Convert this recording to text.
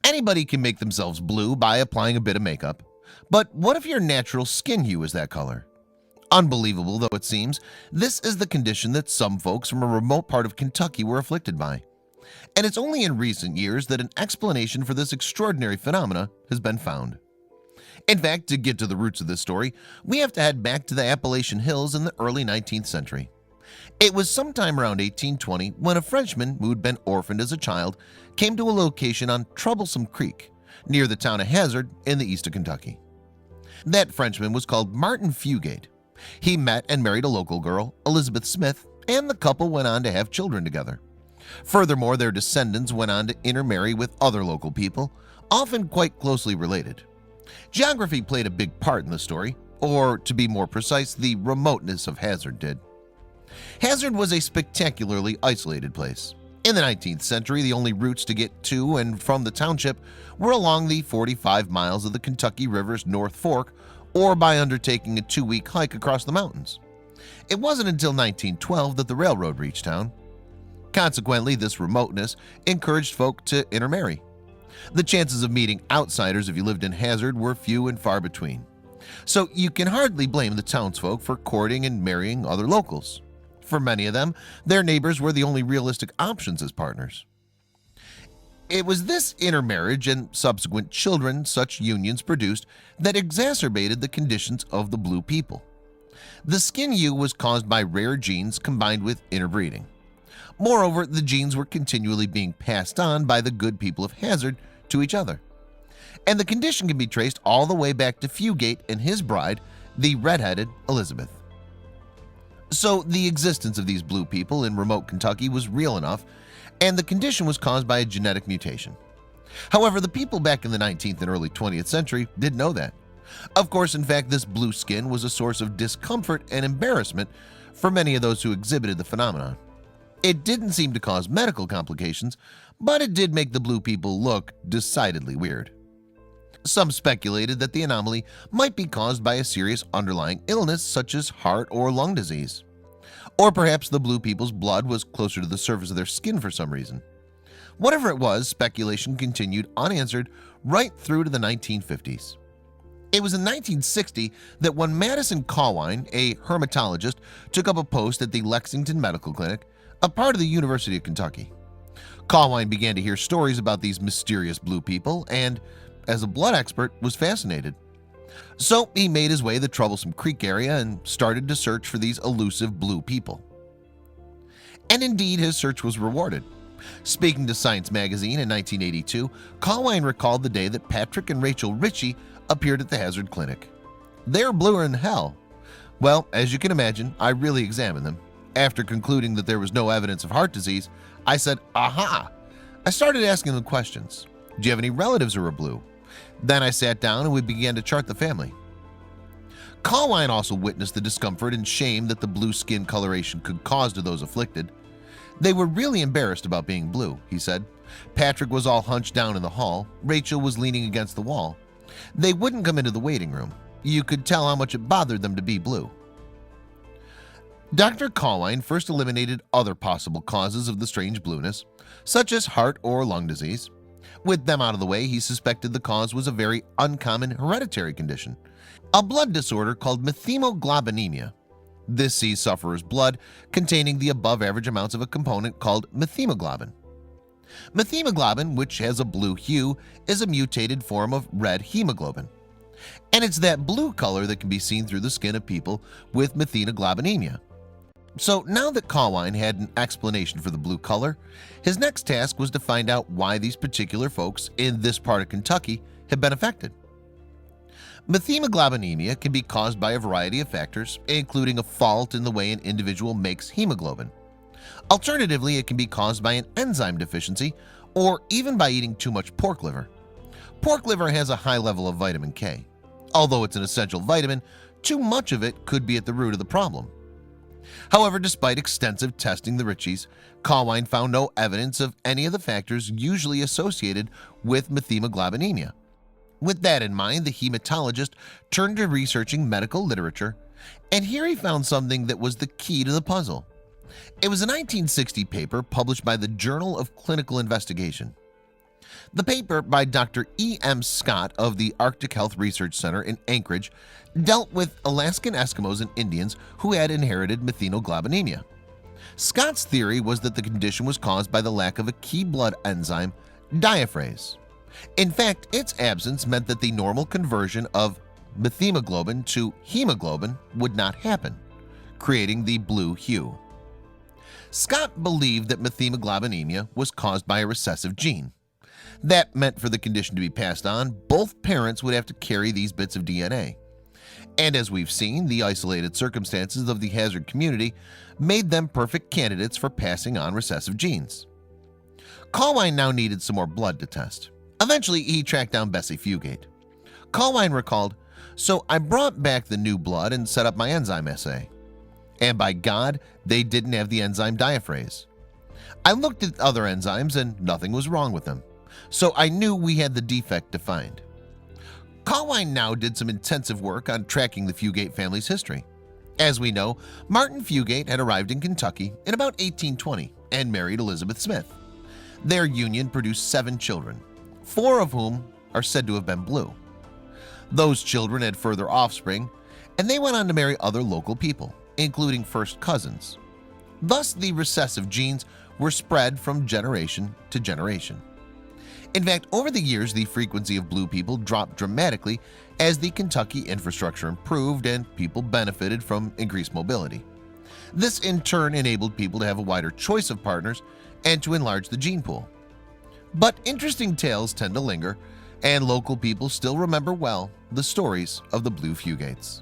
Anybody can make themselves blue by applying a bit of makeup. But what if your natural skin hue is that color? Unbelievable though it seems, this is the condition that some folks from a remote part of Kentucky were afflicted by. And it's only in recent years that an explanation for this extraordinary phenomena has been found. In fact, to get to the roots of this story, we have to head back to the Appalachian Hills in the early 19th century. It was sometime around 1820 when a Frenchman who had been orphaned as a child came to a location on Troublesome Creek near the town of Hazard in the east of Kentucky. That Frenchman was called Martin Fugate. He met and married a local girl, Elizabeth Smith, and the couple went on to have children together. Furthermore, their descendants went on to intermarry with other local people, often quite closely related. Geography played a big part in the story, or to be more precise, the remoteness of Hazard did. Hazard was a spectacularly isolated place. In the 19th century, the only routes to get to and from the township were along the 45 miles of the Kentucky River's North Fork or by undertaking a 2-week hike across the mountains. It wasn't until 1912 that the railroad reached town. Consequently, this remoteness encouraged folk to intermarry. The chances of meeting outsiders if you lived in Hazard were few and far between. So you can hardly blame the townsfolk for courting and marrying other locals. For many of them, their neighbors were the only realistic options as partners. It was this intermarriage and subsequent children such unions produced that exacerbated the conditions of the blue people. The skin hue was caused by rare genes combined with interbreeding. Moreover, the genes were continually being passed on by the good people of Hazard to each other. And the condition can be traced all the way back to Fugate and his bride, the red-headed Elizabeth. So the existence of these blue people in remote Kentucky was real enough, and the condition was caused by a genetic mutation. However, the people back in the 19th and early 20th century didn't know that. Of course, in fact, this blue skin was a source of discomfort and embarrassment for many of those who exhibited the phenomenon. It didn't seem to cause medical complications, but it did make the blue people look decidedly weird. Some speculated that the anomaly might be caused by a serious underlying illness such as heart or lung disease. Or perhaps the blue people's blood was closer to the surface of their skin for some reason. Whatever it was, speculation continued unanswered right through to the 1950s. It was in 1960 that one Madison Cawine, a hermatologist, took up a post at the Lexington Medical Clinic, a part of the University of Kentucky. Cawine began to hear stories about these mysterious blue people and, as a blood expert, was fascinated. So he made his way to the Troublesome Creek area and started to search for these elusive blue people. And indeed, his search was rewarded. Speaking to Science magazine in 1982, Cawine recalled the day that Patrick and Rachel Ritchie appeared at the Hazard Clinic. They're bluer than hell. Well, as you can imagine, I really examined them. After concluding that there was no evidence of heart disease, I said, aha! I started asking them questions. Do you have any relatives who are blue? Then I sat down and we began to chart the family. Cawine also witnessed the discomfort and shame that the blue skin coloration could cause to those afflicted. They were really embarrassed about being blue, he said. Patrick was all hunched down in the hall. Rachel was leaning against the wall. They wouldn't come into the waiting room. You could tell how much it bothered them to be blue. Dr. Cawine first eliminated other possible causes of the strange blueness, such as heart or lung disease. With them out of the way, he suspected the cause was a very uncommon hereditary condition, a blood disorder called methemoglobinemia. This sees sufferers' blood containing the above-average amounts of a component called methemoglobin. Methemoglobin, which has a blue hue, is a mutated form of red hemoglobin. And it's that blue color that can be seen through the skin of people with methemoglobinemia. So now that Cawine had an explanation for the blue color, his next task was to find out why these particular folks in this part of Kentucky had been affected. Methemoglobinemia can be caused by a variety of factors, including a fault in the way an individual makes hemoglobin. Alternatively, it can be caused by an enzyme deficiency or even by eating too much pork liver. Pork liver has a high level of vitamin K. Although it's an essential vitamin, too much of it could be at the root of the problem. However, despite extensive testing the Ritchies, Cawine found no evidence of any of the factors usually associated with methemoglobinemia. With that in mind, the hematologist turned to researching medical literature, and here he found something that was the key to the puzzle. It was a 1960 paper published by the Journal of Clinical Investigation. The paper by Dr. E.M. Scott of the Arctic Health Research Center in Anchorage dealt with Alaskan Eskimos and Indians who had inherited methylglobin. Scott's theory was that the condition was caused by the lack of a key blood enzyme, diaphrase. In fact, its absence meant that the normal conversion of methemoglobin to hemoglobin would not happen, creating the blue hue. Scott believed that methylglobin was caused by a recessive gene. That meant for the condition to be passed on, both parents would have to carry these bits of DNA. And as we've seen, the isolated circumstances of the hazard community made them perfect candidates for passing on recessive genes. Colwine now needed some more blood to test. Eventually, he tracked down Bessie Fugate. Colwine recalled, "So I brought back the new blood and set up my enzyme assay. And by God, they didn't have the enzyme diaphrase. I looked at other enzymes and nothing was wrong with them. So I knew we had the defect defined." Colwine now did some intensive work on tracking the Fugate family's history. As we know, Martin Fugate had arrived in Kentucky in about 1820 and married Elizabeth Smith. Their union produced 7 children, 4 of whom are said to have been blue. Those children had further offspring, and they went on to marry other local people, including first cousins. Thus, the recessive genes were spread from generation to generation. In fact, over the years, the frequency of blue people dropped dramatically as the Kentucky infrastructure improved and people benefited from increased mobility. This in turn enabled people to have a wider choice of partners and to enlarge the gene pool. But interesting tales tend to linger, and local people still remember well the stories of the blue Fugates.